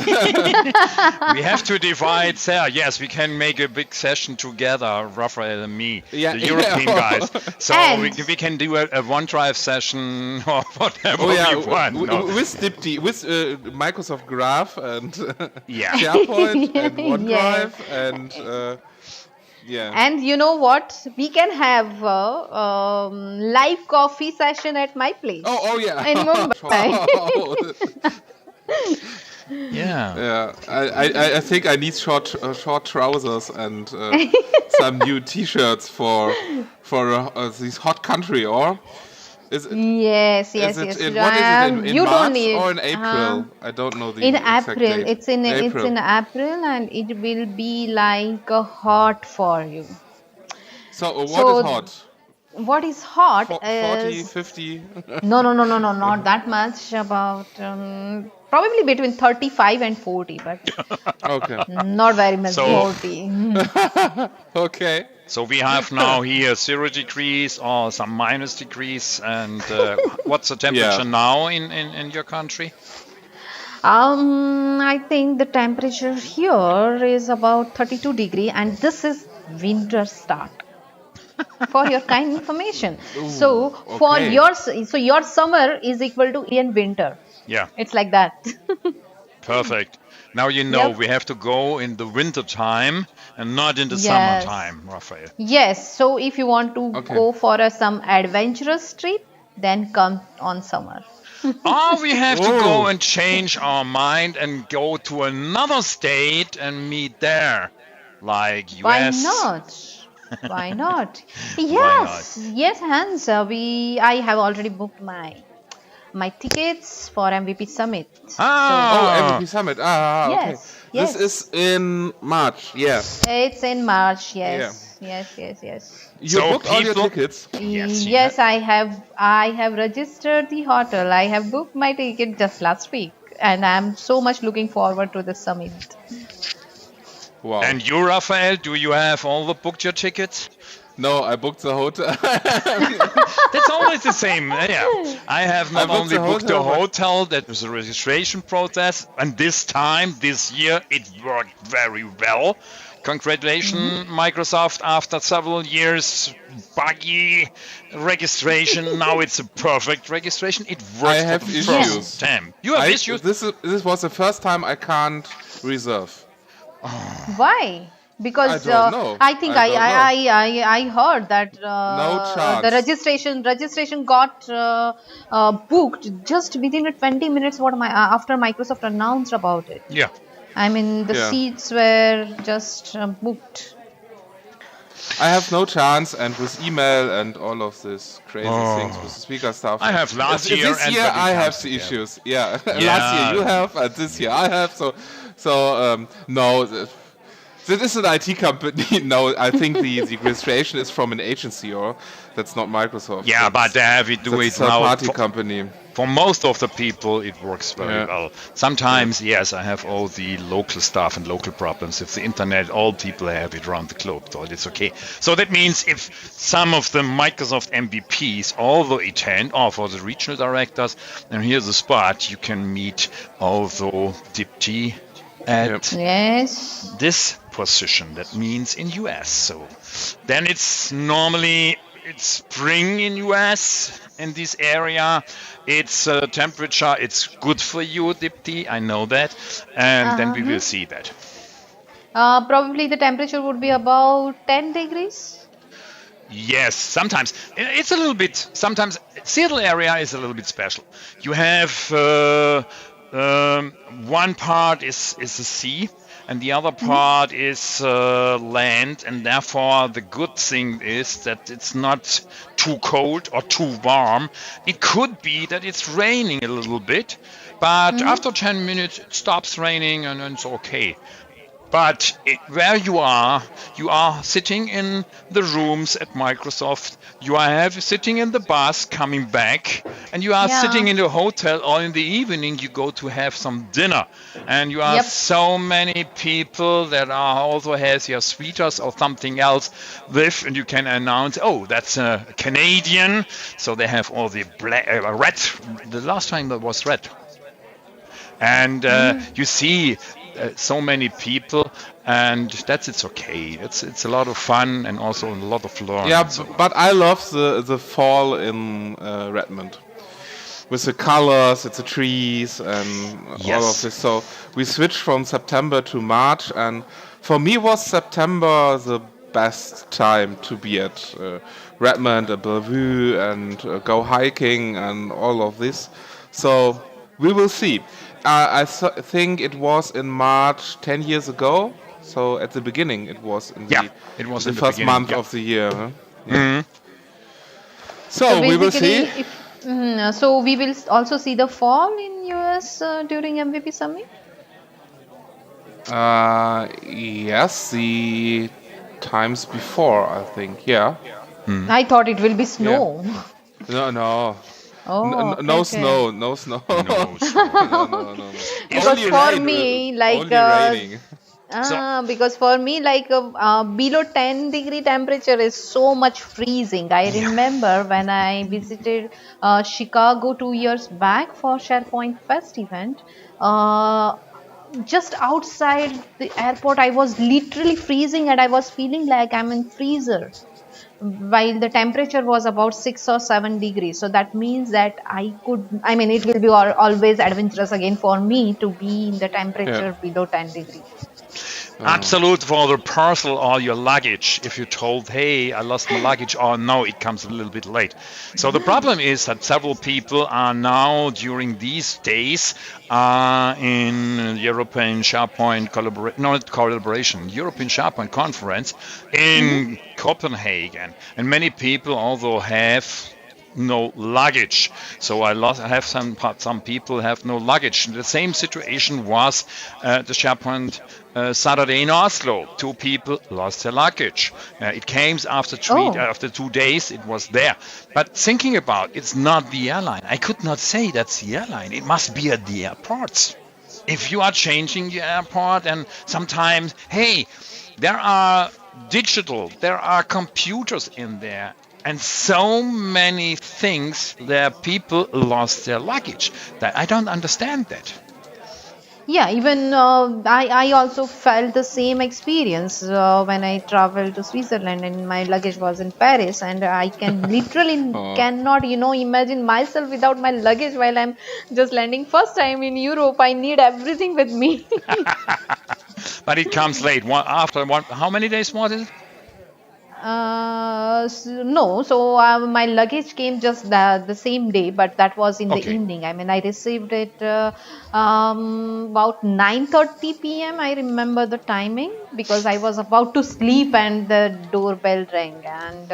We have to divide there. Yes, we can make a big session together, Raphael and me, the European guys. So we can do a OneDrive session or whatever we want. With Dipti, with Microsoft Graph and SharePoint and OneDrive and... And you know what? We can have a live coffee session at my place. Oh yeah. In Mumbai. I think I need short trousers and some new T-shirts for this hot country, or is it? Yes. What is it in March or in April? I don't know the exact date. It's in April, and it will be like hot for you. So what is hot? What is hot 40, 50? No, not that much. About probably between 35 and 40, but okay, not very much 40. Okay. So we have now here 0 degrees or some minus degrees, and what's the temperature now in your country? I think the temperature here is about 32 degrees, and this is winter start. For your kind information. So your summer is equal to Indian winter. Yeah. It's like that. Perfect. Now you know we have to go in the winter time and not in the summertime, Raphael. Yes. So if you want to go for some adventurous trip, then come on summer. Or we have to go and change our mind and go to another state and meet there, like US. Why not? Why not? Yes, Hans. I have already booked my tickets for MVP Summit. MVP Summit. Yes. Okay. This is in March. Yes. It's in March. Yes. Yes. You booked all your tickets? Yes, I have registered the hotel. I have booked my ticket just last week, and I'm so much looking forward to the summit. Wow. And you, Raphael, do you have booked your tickets? No, I booked the hotel. That's always the same. Yeah, I have not only booked the hotel, that was a registration process, and this year, it worked very well. Congratulations, Microsoft, after several years, buggy registration, now it's a perfect registration. It works. I have issues. Time. You have issues? This was the first time I can't reserve. Why? Because I don't know. I think I heard that no chance. The registration got booked just within 20 minutes after Microsoft announced about it. Yeah. I mean the seats were just booked. I have no chance, and with email and all of this crazy things with the speaker stuff. I have last year. This year I have the issues. Yeah. Last year you have, and this year I have. So no, this is an IT company. No, I think the registration is from an agency, or that's not Microsoft. Yeah, but we do it now. Party company. For most of the people, it works very well. Sometimes, yes, I have all the local stuff and local problems. If the internet, all people have it around the globe, so it's okay. So that means if some of the Microsoft MVPs also attend, or for the regional directors, and here's the spot, you can meet also Dipti at this position. That means in US. So then it's normally spring in US in this area. It's temperature. It's good for you, Dipti. I know that, and then we will see that. Probably the temperature would be about 10 degrees. Yes, sometimes it's a little bit. Sometimes Seattle area is a little bit special. You have one part is the sea, and the other part is land, and therefore the good thing is that it's not too cold or too warm. It could be that it's raining a little bit, but after 10 minutes it stops raining and it's okay. But where you are sitting in the rooms at Microsoft, you are sitting in the bus coming back, and you are sitting in the hotel, or in the evening you go to have some dinner. And you have so many people that are also has your sweaters or something else with, and you can announce, oh, that's a Canadian. So they have all the red. The last time that was red. and you see so many people, and it's okay. It's a lot of fun and also a lot of learning. Yeah, but I love the fall in Redmond. With the colors, it's the trees and all of this. So we switched from September to March, and for me was September the best time to be at Redmond and Bellevue and go hiking and all of this. So we will see. I think it was in March 10 years ago. So at the beginning, it was in the first month of the year. Huh? Yeah. So we will see. So we will also see the fall in US during MVP Summit? Yes, the times before, I think. Yeah. I thought it will be snow. Yeah. No. Oh, no snow. No. Because for me, like only raining. Because for me, like below 10 degree temperature is so much freezing. I remember when I visited Chicago 2 years back for SharePoint Fest event. Just outside the airport, I was literally freezing, and I was feeling like I'm in freezer. While the temperature was about 6 or 7 degrees, so that means that it will be always adventurous again for me to be in the temperature below 10 degrees. Absolute for the parcel or your luggage. If you're told, hey, I lost my luggage, or no, it comes a little bit late. So the problem is that several people are now during these days in European SharePoint European SharePoint conference in Copenhagen, and many people also have no luggage. So some people have no luggage. The same situation was the SharePoint Saturday in Oslo. 2 people lost their luggage. It came after 2 days. It was there. But thinking about it's not the airline. I could not say that's the airline. It must be at the airports. If you are changing the airport, and sometimes, hey, there are computers in there. And so many things that people lost their luggage. That I don't understand that. Yeah, even I also felt the same experience when I traveled to Switzerland and my luggage was in Paris, and I can literally cannot imagine myself without my luggage while I'm just landing first time in Europe. I need everything with me. But it comes late. How many days was it? No, so my luggage came just the same day, but that was in the evening. I received it about 9:30 p.m. I remember the timing because I was about to sleep and the doorbell rang, and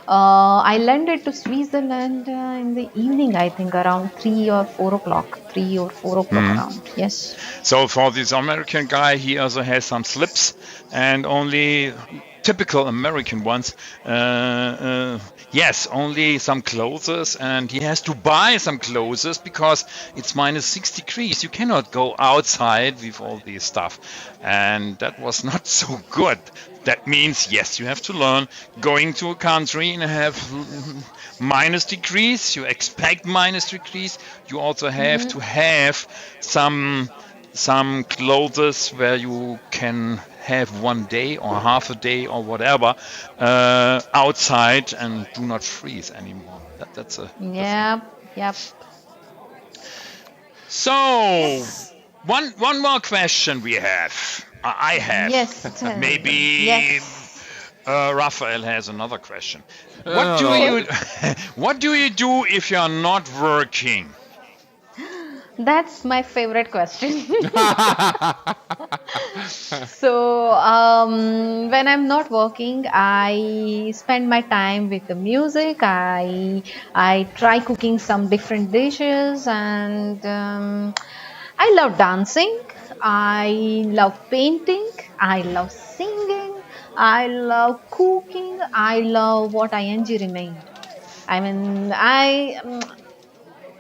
I landed to Switzerland in the evening, I think around 3 or 4 o'clock around. Yes. So for this American guy, he also has some slips and only typical American ones. Yes, only some clothes, and he has to buy some clothes because it's minus 6 degrees. You cannot go outside with all this stuff, and that was not so good. That means, yes, you have to learn going to a country and have minus degrees. You expect minus degrees. You also have to have some clothes where you can have 1 day or half a day or whatever outside and do not freeze anymore. That's a Yep. So one more question we have. I have. Yes. Maybe Raphael has another question. What do you do if you are not working? That's my favorite question. So when I'm not working, I spend my time with the music. I try cooking some different dishes, and I love dancing. I love painting. I love singing. I love cooking. I love what I enjoy remain.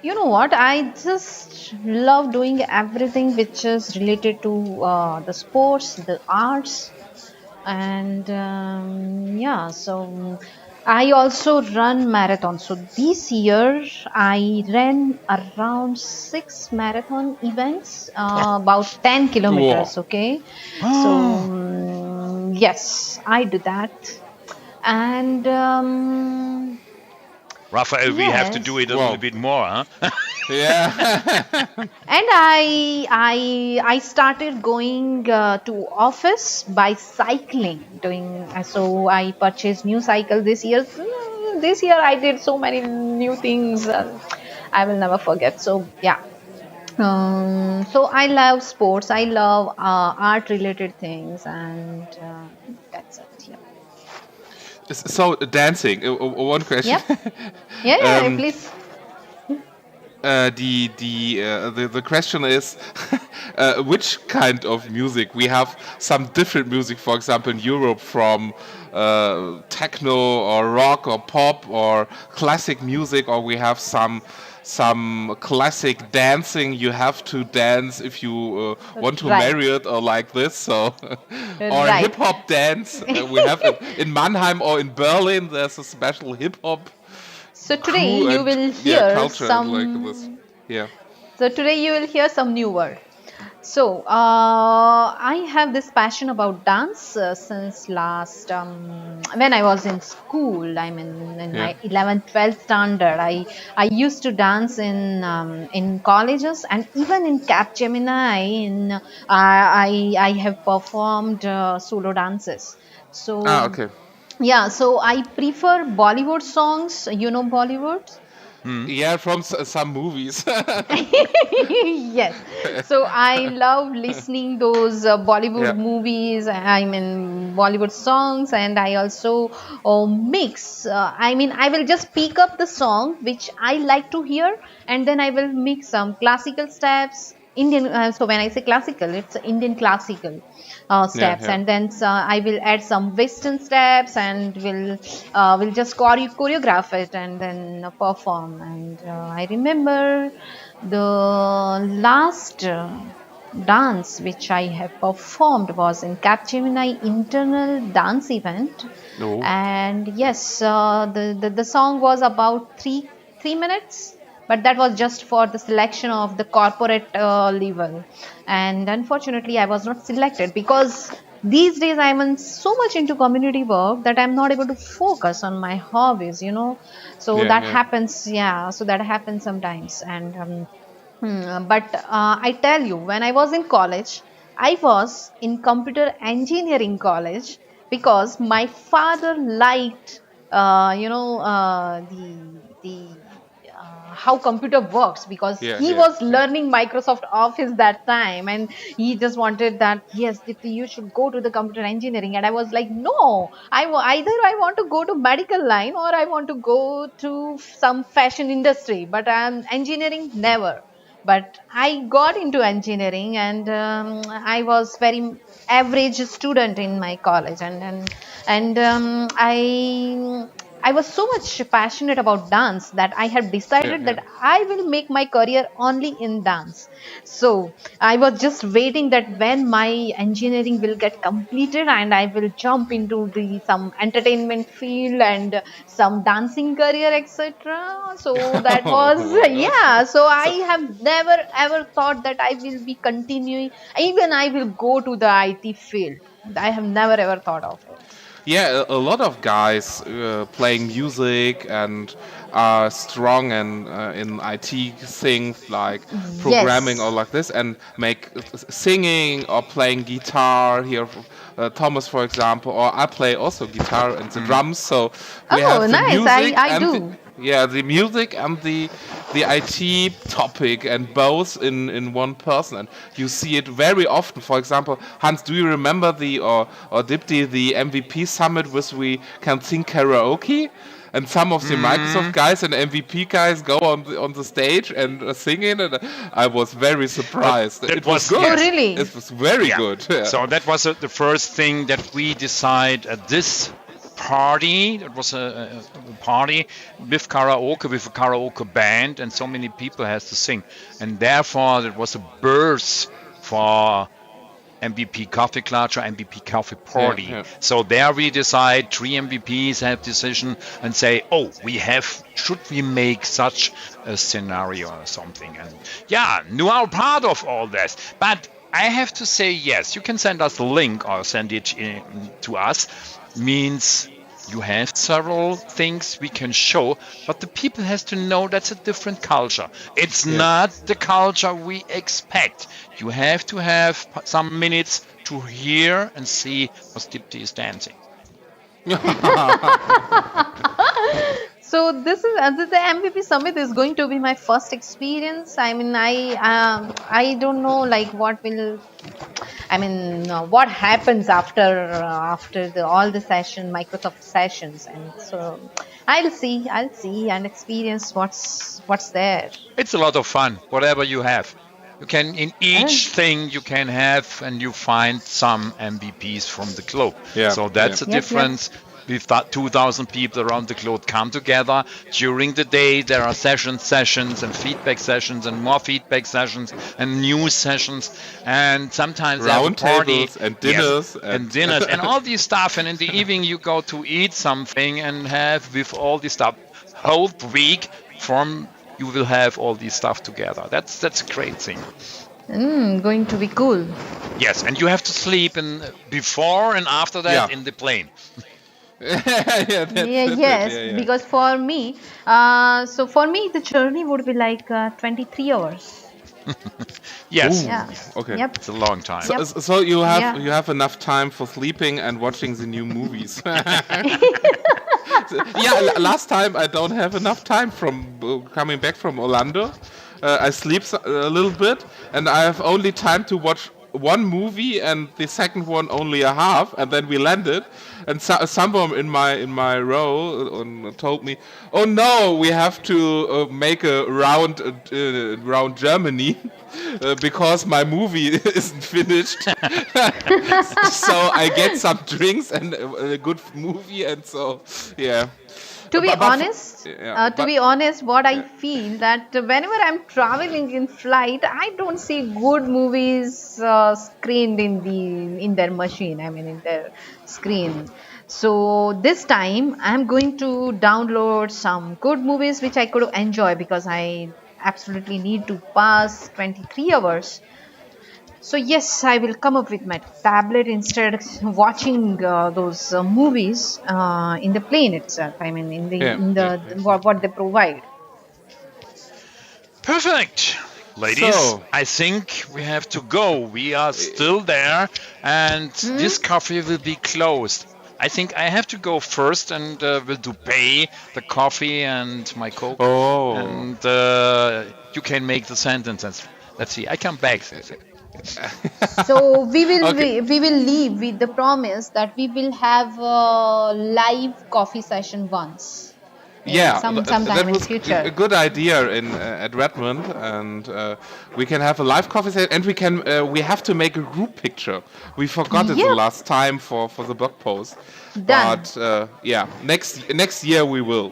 You know what? I just love doing everything which is related to the sports, the arts, and I also run marathons. So this year I ran around 6 marathon events, about 10 Whoa. kilometers. Okay. So yes, I do that. And Raphael, we have to do yes. it a little bit more, huh? Yeah. And I started going to office by cycling. Doing so, I purchased new cycle this year. This year I did so many new things. I will never forget. So yeah. So I love sports. I love art related things, and that's it. Yeah. So dancing. One question. Yep. Yeah. Yeah. um, Please. the question is which kind of music? We have some different music, for example, in Europe, from techno or rock or pop or classic music, or we have some classic dancing. You have to dance if you want to Right. marry it, or like this. So, or Right. hip hop dance. We have it in Mannheim or in Berlin. There's a special hip hop So today crew you and will yeah, hear culture and like this. some. Yeah. So today you will hear some new word. So I have this passion about dance since last when I was in school. I'm in Yeah. my 11th, 12th standard. I used to dance in colleges, and even in Capgemini. I have performed solo dances. Ah, So okay. yeah, so I prefer Bollywood songs. You know Bollywood? Yeah, from some movies. Yes. So I love listening those Yeah. Bollywood movies. I mean Bollywood songs, and I also mix. I mean, I will just pick up the song which I like to hear, and then I will mix some classical steps. Indian. So when I say classical, it's Indian classical Yeah, steps, yeah. and then I will add some Western steps, and will just choreograph it and then perform. And I remember the last dance which I have performed was in Capgemini internal dance event, No. and yes, the song was about three minutes, but that was just for the selection of the corporate level. And unfortunately I was not selected, because these days I'm in so much into community work that I'm not able to focus on my hobbies. So Yeah, that yeah. happens. Yeah, so that happens sometimes. And but I tell you, when I was in college, I was in computer engineering college, because my father liked, the how computer works, because Yeah, he yeah, was yeah. learning Microsoft Office that time, and he just wanted that, yes, Dipti, you should go to the computer engineering. And I was like, no, either I want to go to medical line, or I want to go to some fashion industry, but engineering never. But I got into engineering, and I was very average student in my college, and I was so much passionate about dance that I had Yeah, decided yeah. that I will make my career only in dance. So I was just waiting that when my engineering will get completed, and I will jump into the some entertainment field and some dancing career, etc. So that was Okay. yeah. So I So have never ever thought that I will be continuing. Even I will go to the IT field. I have never ever thought of it. yeah, a lot of guys playing music and are strong and in IT things like programming or Yes. like this, and make singing or playing guitar here. Thomas, for example, or I play also guitar and the drums. So we Oh, have the nice. I music I and do. yeah, the music and the IT topic, and both in one person, and you see it very often. For example, Hans, do you remember the or Dipti, the MVP summit, which we can sing karaoke? And some of the Microsoft Mm, guys and MVP guys go on the stage and sing it, and I was very but surprised. that It was was, Oh, good. yes, really? It was very yeah. good. Yeah. So that was the first thing that we decide at this party. It was a party with karaoke, with a karaoke band, and so many people has to sing, and therefore it was a birth for MVP Coffee Clutch or MVP Coffee Party. So there we decide, 3 MVPs have decision and say, oh, should we make such a scenario or something? And you are part of all this. But I have to say, yes, you can send us the link or send it to us. Means you have several things we can show, but the people has to know that's a different culture. It's not the culture we expect. You have to have some minutes to hear and see what Dipti is dancing. So this is the MVP Summit is going to be my first experience. I mean, I don't know like what happens after all the Microsoft sessions, and so I'll see and experience what's there. It's a lot of fun. Whatever you have, you can in each thing you can have, and you find some MVPs from the globe. So that's a difference. We've got 2,000 people around the globe come together. During the day, there are sessions and feedback sessions and more feedback sessions and news sessions. And sometimes round tables and dinners. And dinners and all this stuff. And in the evening, you go to eat something and have with all this stuff. Whole week you will have all this stuff together. That's a great thing. Going to be cool. Yes, and you have to sleep before and after that in the plane. Because for me, the journey would be like 23 hours. Yes. Okay. Yep. It's a long time. So you have enough time for sleeping and watching the new movies. Last time I don't have enough time from coming back from Orlando. I sleep a little bit, and I have only time to watch one movie, and the second one only a half, and then we landed. And someone in my row told me, "Oh no, we have to make a round Germany because my movie isn't finished." So I get some drinks and a good movie, and so To be honest, what I feel that whenever I'm traveling in flight, I don't see good movies screened in their machine. I mean, in their screen. So this time, I'm going to download some good movies which I could enjoy because I absolutely need to pass 23 hours. So yes, I will come up with my tablet instead of watching those movies in the plane itself. I mean, what they provide. Perfect, ladies. So, I think we have to go. We are still there, and this coffee will be closed. I think I have to go first, and will do pay the coffee and my Coke. And you can make the sentences. Let's see. I come back. So we will leave with the promise that we will have a live coffee session once. Sometime that in was future. A good idea at Redmond, and we can have a live coffee session, and we have to make a group picture. We forgot it the last time for the blog post. Done. But next year we will.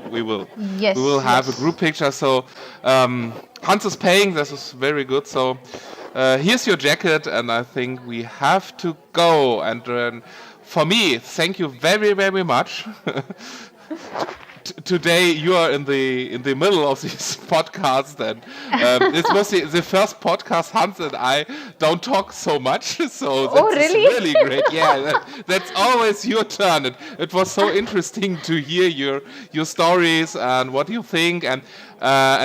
Yes. We will have a group picture. So Hans is paying. This is very good. So. Here's your jacket, and I think we have to go. And for me, thank you very, very much. Today you are in the middle of this podcast, and this was the first podcast Hans and I don't talk so much. So that's really great. Yeah, that's always your turn. It was so interesting to hear your stories and what you think and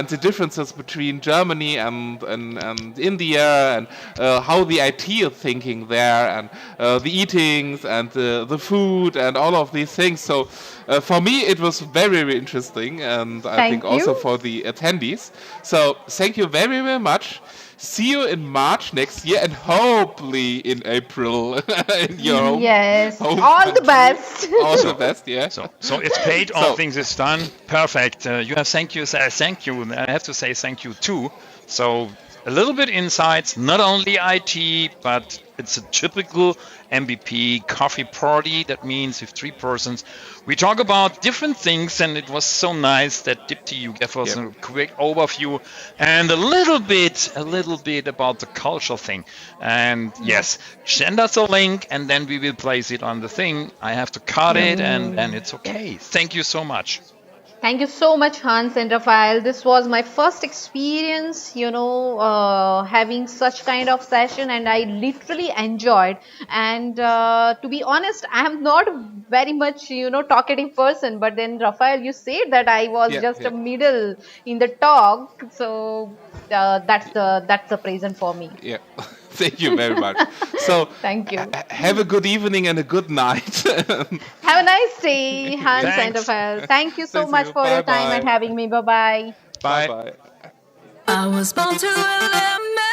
the differences between Germany and India, and how the IT is thinking there, and the eatings and the food and all of these things. So for me it was very, very interesting, and I think also for the attendees. So thank you very, very much. See you in March next year, and hopefully in April in your home. Yes, home all country. the best. All the best, yeah. So it's paid. All things is done. Perfect. You have thank you. I have to say thank you too. So a little bit insights, not only IT, but it's a typical MVP coffee party. That means with 3 persons, we talk about different things, and it was so nice that Dipti, you gave us a quick overview and a little bit about the cultural thing. And yes, send us a link, and then we will place it on the thing. I have to cut it, and then it's okay. Thank you so much. Thank you so much, Hans and Raphael. This was my first experience, having such kind of session, and I literally enjoyed. And to be honest, I am not very much, talkative person. But then, Raphael, you said that I was just a middle in the talk, so that's the present for me. Yeah. Thank you very much. So, thank you. Have a good evening and a good night. Have a nice day, Hans and Raphael. Thank you so much for your time and having me. Bye-bye. Bye. I was born to eliminate.